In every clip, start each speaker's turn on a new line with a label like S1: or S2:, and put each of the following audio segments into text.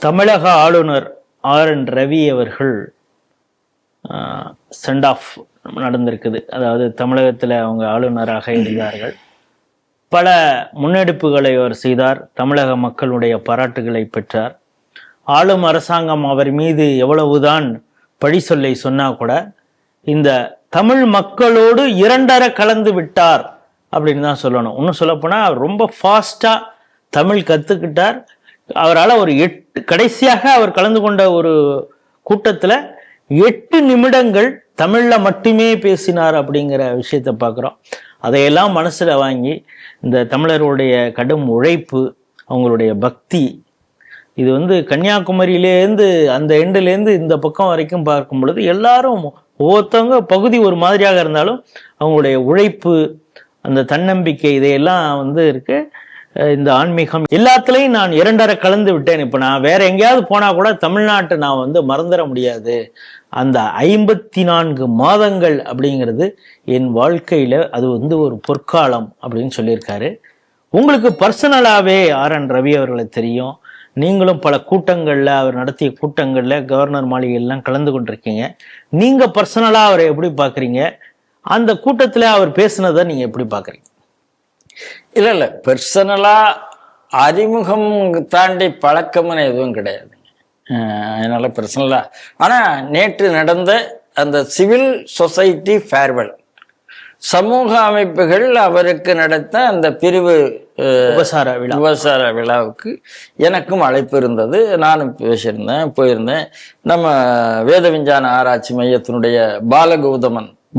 S1: தமிழக ஆளுநர் RN ரவி அவர்கள் சென்ட் ஆஃப் நடந்திருக்குது. அதாவது தமிழகத்தில் அவங்க ஆளுநராக இருந்தார்கள். பல முன்னெடுப்புகளை அவர் செய்தார். தமிழக மக்களுடைய பாராட்டுகளை பெற்றார். ஆளும் அரசாங்கம் அவர் மீது எவ்வளவுதான் பழி சொல்லை சொன்னா கூட இந்த தமிழ் மக்களோடு இரண்டரை கலந்து விட்டார் அப்படின்னு தான் சொல்லணும். இன்னும் சொல்லப்போனா ரொம்ப ஃபாஸ்டா தமிழ் கத்துக்கிட்டார். அவரால் ஒரு கடைசியாக அவர் கலந்து கொண்ட ஒரு கூட்டத்துல 8 நிமிடங்கள் தமிழ்ல மட்டுமே பேசினார் அப்படிங்கிற விஷயத்த பார்க்குறோம். அதையெல்லாம் மனசுல வாங்கி இந்த தமிழருடைய கடும் உழைப்பு, அவங்களுடைய பக்தி, இது கன்னியாகுமரியிலேருந்து அந்த எண்டுலேருந்து இந்த பக்கம் வரைக்கும் பார்க்கும் பொழுது எல்லாரும் ஒவ்வொருத்தவங்க பகுதி ஒரு மாதிரியாக இருந்தாலும் அவங்களுடைய உழைப்பு, அந்த தன்னம்பிக்கை, இதையெல்லாம் இருக்கு. இந்த ஆன்மீகம் எல்லாத்துலேயும் நான் இரண்டரை கலந்து விட்டேன். இப்போ நான் வேற எங்கேயாவது போனா கூட தமிழ்நாட்டை நான் மறந்துட முடியாது. அந்த 54 மாதங்கள் அப்படிங்கிறது என் வாழ்க்கையில அது ஒரு பொற்காலம் அப்படின்னு சொல்லியிருக்காரு. உங்களுக்கு பர்சனலாவே RN ரவி அவர்களை தெரியும். நீங்களும் பல கூட்டங்கள்ல, அவர் நடத்திய கூட்டங்கள்ல, கவர்னர் மாளிகையெல்லாம் கலந்து கொண்டிருக்கீங்க. நீங்க பர்சனலா அவரை எப்படி பாக்குறீங்க? அந்த கூட்டத்துல அவர் பேசுனதை நீங்க எப்படி பாக்குறீங்க?
S2: இல்ல பெர்சனலா அறிமுகம் தாண்டி பழக்கம்னு எதுவும் கிடையாது. அதனால பெர்சனலா. ஆனா நேற்று நடந்த அந்த சிவில் சொசைட்டி ஃபேர்வெல், சமூக அமைப்புகள் அவருக்கு நடத்த அந்த பிரிவு உபசார விழாவுக்கு எனக்கும் அழைப்பு இருந்தது. நானும் போயிருந்தேன். நம்ம வேத விஞ்ஞான ஆராய்ச்சி மையத்தினுடைய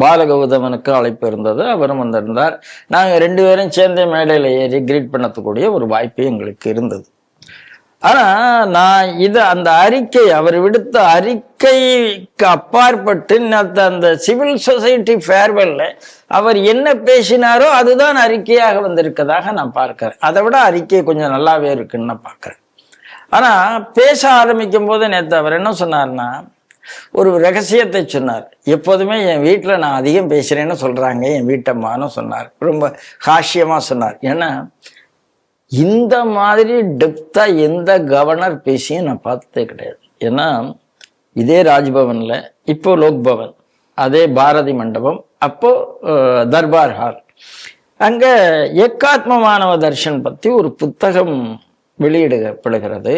S2: பாலகௌதமனுக்கு அழைப்பு இருந்தது. அவரும் வந்திருந்தார். நாங்கள் 2 பேரும் சேர்ந்த மேடையில் ஏறி கிரீட் பண்ணக்கூடிய ஒரு வாய்ப்பு எங்களுக்கு இருந்தது. ஆனா நான் அந்த அறிக்கை, அவர் விடுத்த அறிக்கைக்கு அப்பாற்பட்டு அந்த சிவில் சொசைட்டி ஃபேர்வெல்ல அவர் என்ன பேசினாரோ அதுதான் அறிக்கையாக வந்திருக்கதாக நான் பார்க்கிறேன். அதை விட அறிக்கை கொஞ்சம் நல்லாவே இருக்குன்னு நான் பார்க்கிறேன். ஆனா பேச ஆரம்பிக்கும் போது நேற்று அவர் என்ன சொன்னார்னா, ஒரு ரகசியத்தை சொன்னார். எப்போதுமே என் வீட்டில் நான் அதிகம் பேசுறேன்னு சொல்றாங்க என் வீட்டம்மான்னு சொன்னார். ரொம்ப ஹாஷ்யமா சொன்னார். ஏன்னா இந்த மாதிரி டெப்தா எந்த கவர்னர் பேசியும் நான் பார்த்ததே கிடையாது. ஏன்னா இதே ராஜ்பவன்ல, இப்போ லோக் பவன், அதே பாரதி மண்டபம், அப்போ தர்பார் ஹால், அங்க ஏகாத்ம மானவ தர்ஷன் பத்தி ஒரு புத்தகம் வெளியிடப்படுகிறது.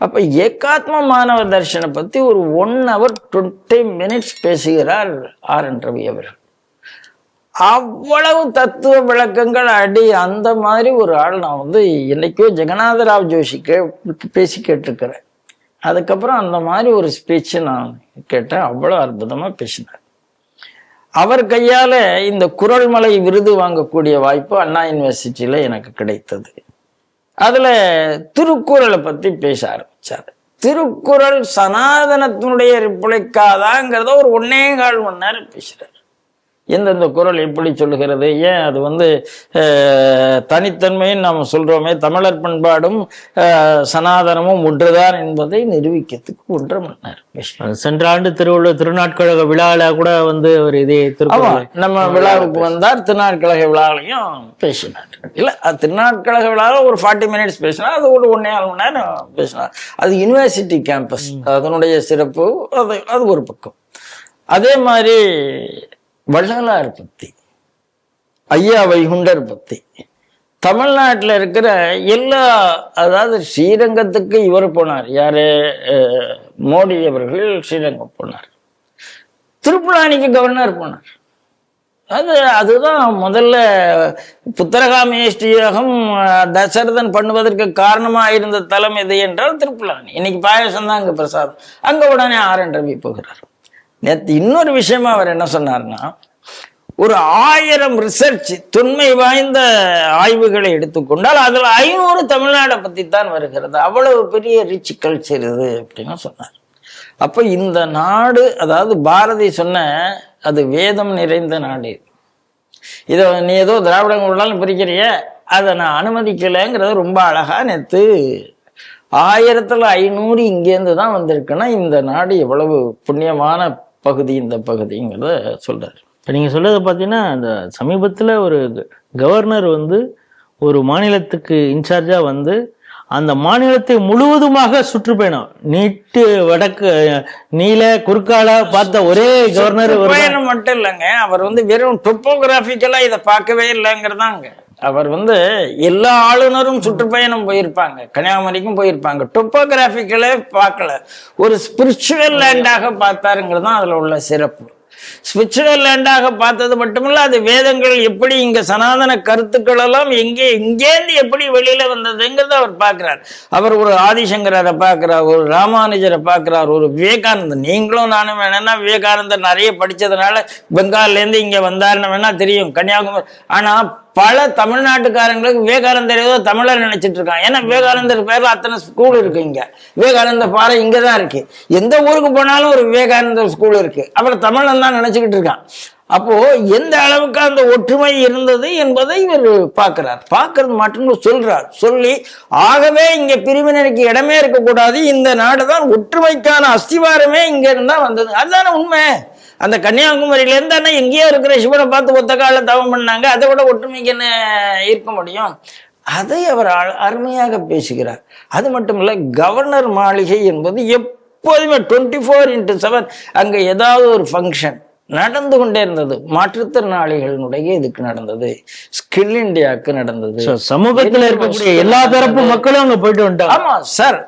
S2: அப்ப ஏகாத்ம மானவ தர்ஷனை பத்தி ஒரு 1 hour 20 minutes பேசுகிறார் RN ரவி அவர்கள். அவ்வளவு தத்துவ விளக்கங்கள் அந்த மாதிரி ஒரு ஆள் நான் என்னைக்கோ ஜெகநாதராவ் ஜோஷி பேசி கேட்டிருக்கிறேன். அதுக்கப்புறம் அந்த மாதிரி ஒரு ஸ்பீச் நான் கேட்டேன். அவ்வளவு அற்புதமா பேசினார். அவர் கையால இந்த குறள்மலை விருது வாங்கக்கூடிய வாய்ப்பு அண்ணா யூனிவர்சிட்டியில எனக்கு கிடைத்தது. அதுல திருக்குறளை பத்தி பேச ஆரம்பிச்சாரு. திருக்குறள் சனாதனத்தினுடைய ரிப்ளைக்காதாங்கிறத ஒரு 1.25 மணி நேரம் பேசுறாரு. எந்தெந்த குறள் எப்படி சொல்லுகிறது, ஏன் அது தனித்தன்மைன்னு நாம் சொல்றோமே, தமிழர் பண்பாடும் சனாதனமும் ஒன்றுதான் என்பதை நிரூபிக்கிறதுக்கு 1.5 மணி நேரம்.
S1: சென்ற ஆண்டு திருவள்ளுவர் திருநாட்கழக விழாவில கூட ஒரு இதே
S2: நம்ம விழாவுக்கு வந்தார். திருநாட்கழக விழாவிலையும் பேசினார். இல்ல திருநாட்கழக விழாவில் ஒரு 40 minutes பேசினார். அது ஒரு 1.25 மணி நேரம் பேசினார். அது யூனிவர்சிட்டி கேம்பஸ், அதனுடைய சிறப்பு அது ஒரு பக்கம். அதே மாதிரி வள்ளலார் பத்தி, ஐயா வைகுண்டர் பத்தி, தமிழ்நாட்டில் இருக்கிற அதாவது ஸ்ரீரங்கத்துக்கு இவர் போனார். யாரு? மோடி அவர்கள் ஸ்ரீரங்கம் போனார். திருப்புலானிக்கு கவர்னர் போனார். அதுதான் முதல்ல புத்தரகாமேஷ்டியாகம் தசரதன் பண்ணுவதற்கு காரணமாக இருந்த தலம் எது என்றால் திருப்புலானி. இன்னைக்கு பாயசம் தான் அங்க பிரசாதம். அங்க உடனே RN ரவி போகிறார். நேற்று இன்னொரு விஷயமா அவர் என்ன சொன்னார்னா, ஒரு 1000 ரிசர்ச் தொன்மை வாய்ந்த ஆய்வுகளை எடுத்துக்கொண்டால் அதுல 500 தமிழ்நாடை பத்தி தான் வருகிறது. அவ்வளவு பெரிய ரிச் கல்ச்சர் இது அப்படின்னு சொன்னார். அப்ப இந்த நாடு, அதாவது பாரதி சொன்ன அது வேதம் நிறைந்த நாடு. இதை நீ ஏதோ திராவிடங்களாலும் பிரிக்கிறிய, அதை நான் அனுமதிக்கலைங்கிறத ரொம்ப அழகா நேற்று 1500 இங்கேருந்து தான் வந்திருக்குன்னா இந்த நாடு எவ்வளவு புண்ணியமான பகுதி இந்த பகுதிங்கிறத சொல்றாரு.
S1: இப்போ நீங்கள் சொல்றதை பார்த்தீங்கன்னா, அந்த சமீபத்தில் ஒரு கவர்னர் ஒரு மாநிலத்துக்கு இன்சார்ஜாக அந்த மாநிலத்தை முழுவதுமாக சுற்றுப்பயணம் நீட்டு வடக்கு நீல குறுக்கால பார்த்த ஒரே கவர்னர்
S2: பயணம் மட்டும் இல்லைங்க, அவர் வெறும் டொப்போகிராபிக்கலா இதை பார்க்கவே இல்லைங்கிறதாங்க. அவர் எல்லா ஆளுநரும் சுற்றுப்பயணம் போயிருப்பாங்க, கன்னியாகுமரிக்கும் போயிருப்பாங்க, டொப்போகிராபிக்கலே பார்க்கல, ஒரு ஸ்பிரிச்சுவல் லேண்டாக பார்த்தாருங்கிறது தான் அதுல உள்ள சிறப்பு. ஸ்பிரிச்சுவல் லேண்டாக பார்த்தது மட்டுமல்ல, அது வேதங்கள் எப்படி இங்க சனாதன கருத்துக்கள் எல்லாம் இங்கேருந்து எப்படி வெளியில வந்ததுங்கிறத அவர் பார்க்கிறார். அவர் ஒரு ஆதிசங்கரரை பார்க்கிறார், ஒரு ராமானுஜரை பார்க்கிறார், ஒரு விவேகானந்தர். நீங்களும் நானும் வேணும்னா விவேகானந்தர் நிறைய படிச்சதுனால பெங்கால்ல இருந்து இங்க வந்தாருன்னு வேணா தெரியும், கன்னியாகுமரி. ஆனா பல தமிழ்நாட்டுக்காரங்களுக்கு விவேகானந்தர் ஏதோ தமிழர் நினைச்சிட்டு இருக்கான். ஏன்னா விவேகானந்தர் பேர்ல அத்தனை ஸ்கூல் இருக்கு. இங்க விவேகானந்த பாறை இங்கதான் இருக்கு. எந்த ஊருக்கு போனாலும் ஒரு விவேகானந்தர் ஸ்கூல் இருக்கு. அப்புறம் தமிழன் தான் நினைச்சுக்கிட்டு இருக்கான். அப்போ எந்த அளவுக்கு அந்த ஒற்றுமை இருந்தது என்பதை இவர் பார்க்கிறார். பார்க்கறது மட்டும் சொல்றார். சொல்லி ஆகவே இங்க பிரிவினருக்கு இடமே இருக்கக்கூடாது, இந்த நாடுதான் ஒற்றுமைக்கான அஸ்திவாரமே இங்க இருந்தா வந்தது. அதுதானே உண்மை. அந்த கன்னியாகுமரியில இருந்தானே எங்கேயோ இருக்கிற சிவனை பார்த்து ஒத்த கால தவம் பண்ணாங்க. அதை விட ஒற்றுமைக்கு என்ன இருக்க முடியும்? அதை அவர் அருமையாக பேசுகிறார். அது மட்டும் இல்ல, கவர்னர் மாளிகை என்பது எப்போதுமே 24x7 அங்க ஏதாவது ஒரு ஃபங்க்ஷன் நடந்து கொண்டே இருந்தது. மாற்றுத்திறனாளிகளுடைய இதுக்கு நடந்தது, ஸ்கில் இந்தியாவுக்கு நடந்தது,
S1: சமூகத்தில் இருக்கக்கூடிய எல்லா தரப்பு மக்களும் அங்க போயிட்டு வந்துட்டாங்க.
S2: ஆமா சார்,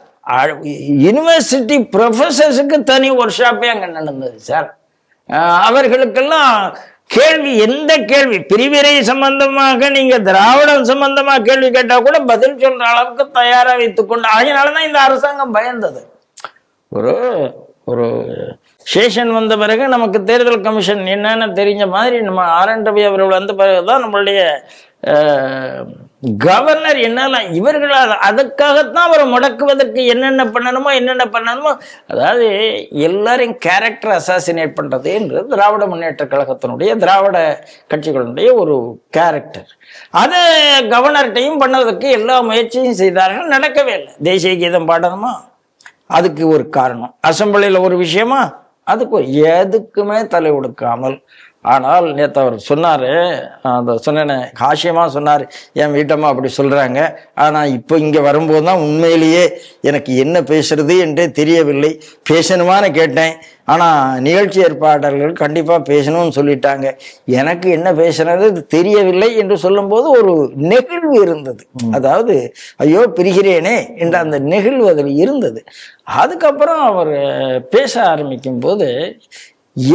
S2: யூனிவர்சிட்டி ப்ரொஃபசர்ஸுக்கு தனி ஒர்க் ஷாப்பே அங்க நடந்தது சார். அவர்களுக்கெல்லாம் கேள்வி, எந்த கேள்வி பிரிவினை சம்பந்தமாக நீங்க திராவிடம் சம்பந்தமா கேள்வி கேட்டா கூட பதில் சொல்ற அளவுக்கு தயாரா வைத்துக் கொண்டு, அதனாலதான் இந்த அரசாங்கம் பயந்தது. ஒரு சேஷன் வந்த பிறகு நமக்கு தேர்தல் கமிஷன் என்னன்னு தெரிஞ்ச மாதிரி நம்ம ஆர்.என். ரவி அவர்கள் வந்த பிறகுதான் நம்மளுடைய கவர்னர் என்னெல்லாம் இவர்கள் அதுக்காகத்தான் அவரை முடக்குவதற்கு என்னென்ன பண்ணணுமோ, அதாவது எல்லாரையும் கேரக்டர் அசாசினேட் பண்றது என்று திராவிட முன்னேற்ற கழகத்தினுடைய திராவிட கட்சிகளுடைய ஒரு கேரக்டர். அதை கவர்னர்கிட்டையும் பண்ணதற்கு எல்லா முயற்சியும் செய்தார்கள், நடக்கவே இல்லை. தேசிய கீதம் பாடணுமா, அதுக்கு ஒரு காரணம். அசம்பிளியில ஒரு விஷயமா, அதுக்கு எதுக்குமே தலை கொடுக்காமல். ஆனால் நேற்று அவர் சொன்னாரு, அந்த சொன்ன காசியமா சொன்னார், என் வீட்டம்மா அப்படி சொல்றாங்க, ஆனா இப்போ இங்க வரும்போது தான் உண்மையிலேயே எனக்கு என்ன பேசுறது என்றே தெரியவில்லை. பேசணுமான்னு கேட்டேன், ஆனா நிகழ்ச்சி ஏற்பாளர்கள் கண்டிப்பா பேசணும்னு சொல்லிட்டாங்க, எனக்கு என்ன பேசுறது தெரியவில்லை என்று சொல்லும் போது ஒரு நெகிழ்வு இருந்தது. அதாவது ஐயோ பிரிகிறேனே என்ற அந்த நெகிழ்வு அதில் இருந்தது. அதுக்கப்புறம் அவர் பேச ஆரம்பிக்கும் போது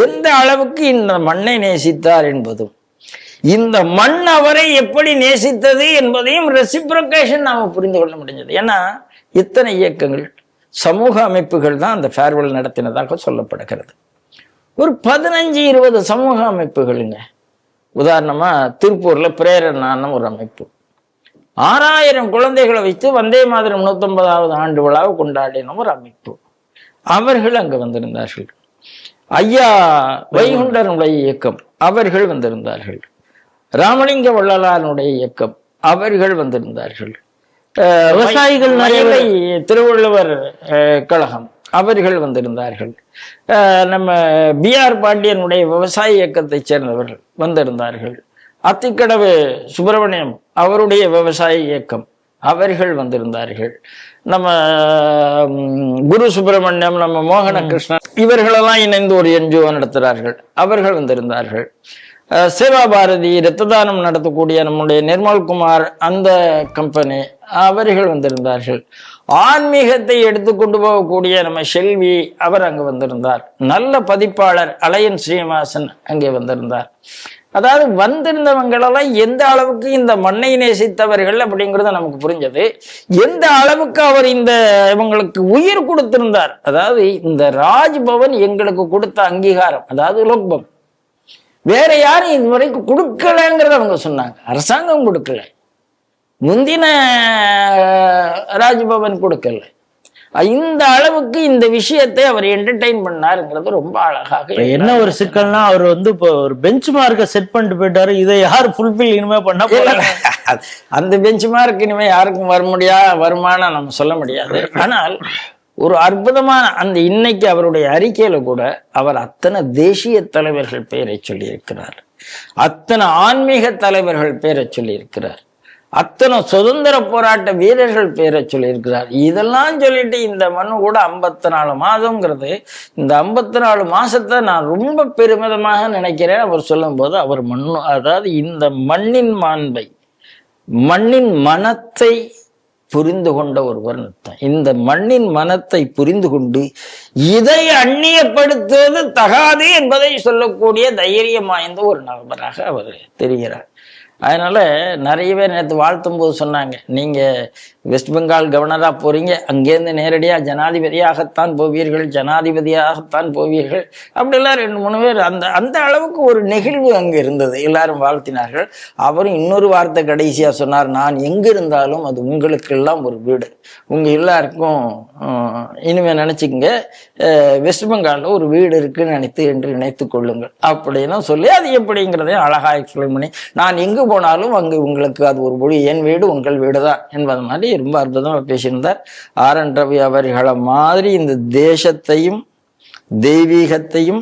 S2: எந்த அளவுக்கு இந்த மண்ணை நேசித்தார் என்பதும், இந்த மண் அவரை எப்படி நேசித்தது என்பதையும் ரெசிப்ரோகேஷன் நாம புரிந்து கொள்ள முடிஞ்சது. ஏன்னா இத்தனை இயக்கங்கள், சமூக அமைப்புகள் தான் அந்த ஃபேர்வெல் நடத்தினதாக சொல்லப்படுகிறது. ஒரு 15-20 சமூக அமைப்புகளுங்க. உதாரணமா திருப்பூர்ல பிரேரணான்னு ஒரு அமைப்பு 6000 குழந்தைகளை வைத்து வந்தே மாதரம் 150வது ஆண்டு விழாவை கொண்டாடின ஒரு அமைப்பு. அவர்கள் அங்க வந்திருந்தார்கள். ஐயா வைகுண்டனுடைய இயக்கம் அவர்கள் வந்திருந்தார்கள். ராமலிங்க வள்ளலாருடைய இயக்கம் அவர்கள் வந்திருந்தார்கள்.
S1: விவசாயிகள்
S2: திருவள்ளுவர் கழகம் அவர்கள் வந்திருந்தார்கள். நம்ம B.R. பாண்டியனுடைய விவசாய இயக்கத்தை சேர்ந்தவர்கள் வந்திருந்தார்கள். அத்திக்கடவு சுப்பிரமணியம் அவருடைய விவசாய இயக்கம் அவர்கள் வந்திருந்தார்கள். நம்ம குரு சுப்பிரமணியம், நம்ம மோகன கிருஷ்ணன் இவர்களெல்லாம் இணைந்து ஒரு NGO நடத்துகிறார்கள், அவர்கள் வந்திருந்தார்கள். சேவா பாரதி இரத்த தானம் நடத்தக்கூடிய நம்முடைய நிர்மல்குமார் அந்த கம்பெனி அவர்கள் வந்திருந்தார்கள். ஆன்மீகத்தை எடுத்துக்கொண்டு போகக்கூடிய நம்ம செல்வி அவர் அங்கு வந்திருந்தார். நல்ல பதிப்பாளர் அலையன் ஸ்ரீனிவாசன் அங்கே வந்திருந்தார். அதாவது வந்திருந்தவங்களெல்லாம் எந்த அளவுக்கு இந்த மண்ணை நேசித்தவர்கள் அப்படிங்கிறது நமக்கு புரிஞ்சது. எந்த அளவுக்கு அவர் இவங்களுக்கு உயிர் கொடுத்திருந்தார். அதாவது இந்த ராஜ்பவன் எங்களுக்கு கொடுத்த அங்கீகாரம், அதாவது லோக்பவன் வேற யாரும் இதுவரைக்கும் கொடுக்கலங்கிறத அவங்க சொன்னாங்க. அரசாங்கம் கொடுக்கல, முந்தின ராஜ்பவன் கொடுக்கல. இந்த அளவுக்கு இந்த விஷயத்தை அவர் என்டர்டெயின் பண்ணாருங்கிறது ரொம்ப அழகாக.
S1: என்ன ஒரு சிக்கல்னா, அவர் இப்போ ஒரு பெஞ்ச் மார்க்கை செட் பண்ணிட்டு போயிட்டாரு. இதை யார் ஃபுல்ஃபில் இனிமே பண்ண போல,
S2: அந்த பெஞ்ச் மார்க் இனிமே யாருக்கும் வருமானம் நம்ம சொல்ல முடியாது. ஆனால் ஒரு அற்புதமான அந்த இன்னைக்கு அவருடைய அறிக்கையில கூட அவர் அத்தனை தேசிய தலைவர்கள் பெயரை சொல்லி இருக்கிறார், அத்தனை ஆன்மீக தலைவர்கள் பெயரை சொல்லி இருக்கிறார். அத்தனை சுதந்திர போராட்ட வீரர்கள் பேரை சொல்லியிருக்கிறார். இதெல்லாம் சொல்லிட்டு இந்த மண்ணு கூட 54 மாதம்ங்கிறது, இந்த 54 மாசத்தை நான் ரொம்ப பெருமிதமாக நினைக்கிறேன். அவர் சொல்லும் போது அவர் அதாவது இந்த மண்ணின் மாண்பை, மண்ணின் மனத்தை புரிந்து கொண்ட ஒருவர். இந்த மண்ணின் மனத்தை புரிந்து கொண்டு இதை அந்நியப்படுத்துவது தகாது என்பதை சொல்லக்கூடிய தைரியம் வாய்ந்த ஒரு நபராக அவர் தெரிகிறார். அதனால நிறைய பேர் நேற்று வாழ்த்தும் போது சொன்னாங்க, நீங்க வெஸ்ட் பெங்கால் கவர்னரா போறீங்க, அங்கேருந்து நேரடியா ஜனாதிபதியாகத்தான் போவீர்கள் அப்படிலாம் 2-3 பேர் அந்த அளவுக்கு ஒரு நெகிழ்வு அங்க இருந்தது. எல்லாரும் வாழ்த்தினார்கள். அவரும் இன்னொரு வார்த்தை கடைசியா சொன்னார், நான் எங்க இருந்தாலும் அது உங்களுக்கு எல்லாம் ஒரு வீடு, உங்க எல்லாருக்கும் இனிமே நினைச்சுக்கங்க வெஸ்ட் பெங்கால்ல ஒரு வீடு இருக்குன்னு நினைத்து கொள்ளுங்கள் அப்படின்னு சொல்லி, அது எப்படிங்கிறதையும் அழகா எக்ஸ்பிளைன் பண்ணி, நான் எங்கு போனாலும் அங்கு உங்களுக்கு அது ஒரு மொழி, என் வீடு உங்கள் வீடு தான் என்பது மாதிரி ரொம்ப அற்புதமா பேசியிருந்தார். ஆர்.என். ரவி அவர்களை மாதிரி இந்த தேசத்தையும் தெய்வீகத்தையும்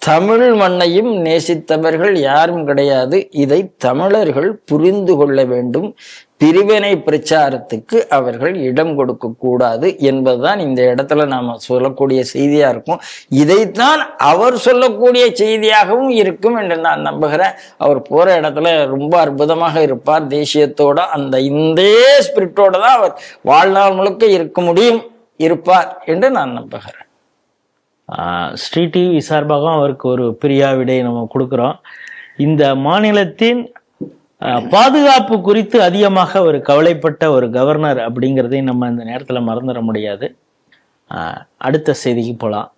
S2: தமிழ் மண்ணையும் நேசித்தவர்கள் யாரும் கிடையாது. இதை தமிழர்கள் புரிந்து கொள்ள வேண்டும். பிரிவினை பிரச்சாரத்துக்கு அவர்கள் இடம் கொடுக்க கூடாது என்பதுதான் இந்த இடத்துல நாம சொல்லக்கூடிய செய்தியா இருக்கும். இதைத்தான் அவர் சொல்லக்கூடிய செய்தியாகவும் இருக்கும் என்று நான் நம்புகிறேன். அவர் போற இடத்துல ரொம்ப அற்புதமாக இருப்பார். தேசியத்தோட இந்த ஸ்பிரிட்டோட தான் அவர் வாழ்நாள் முழுக்க இருப்பார் என்று நான் நம்புகிறேன்.
S1: ஸ்ரீ டிவி சார்பாகவும் அவருக்கு ஒரு பிரியாவிடை நம்ம கொடுக்குறோம். இந்த மாநிலத்தின் பாதுகாப்பு குறித்து அதிகமாக ஒரு கவலைப்பட்ட ஒரு கவர்னர் அப்படிங்கிறதையும் நம்ம இந்த நேரத்தில் மறந்துட முடியாது. அடுத்த செய்திக்கு போகலாம்.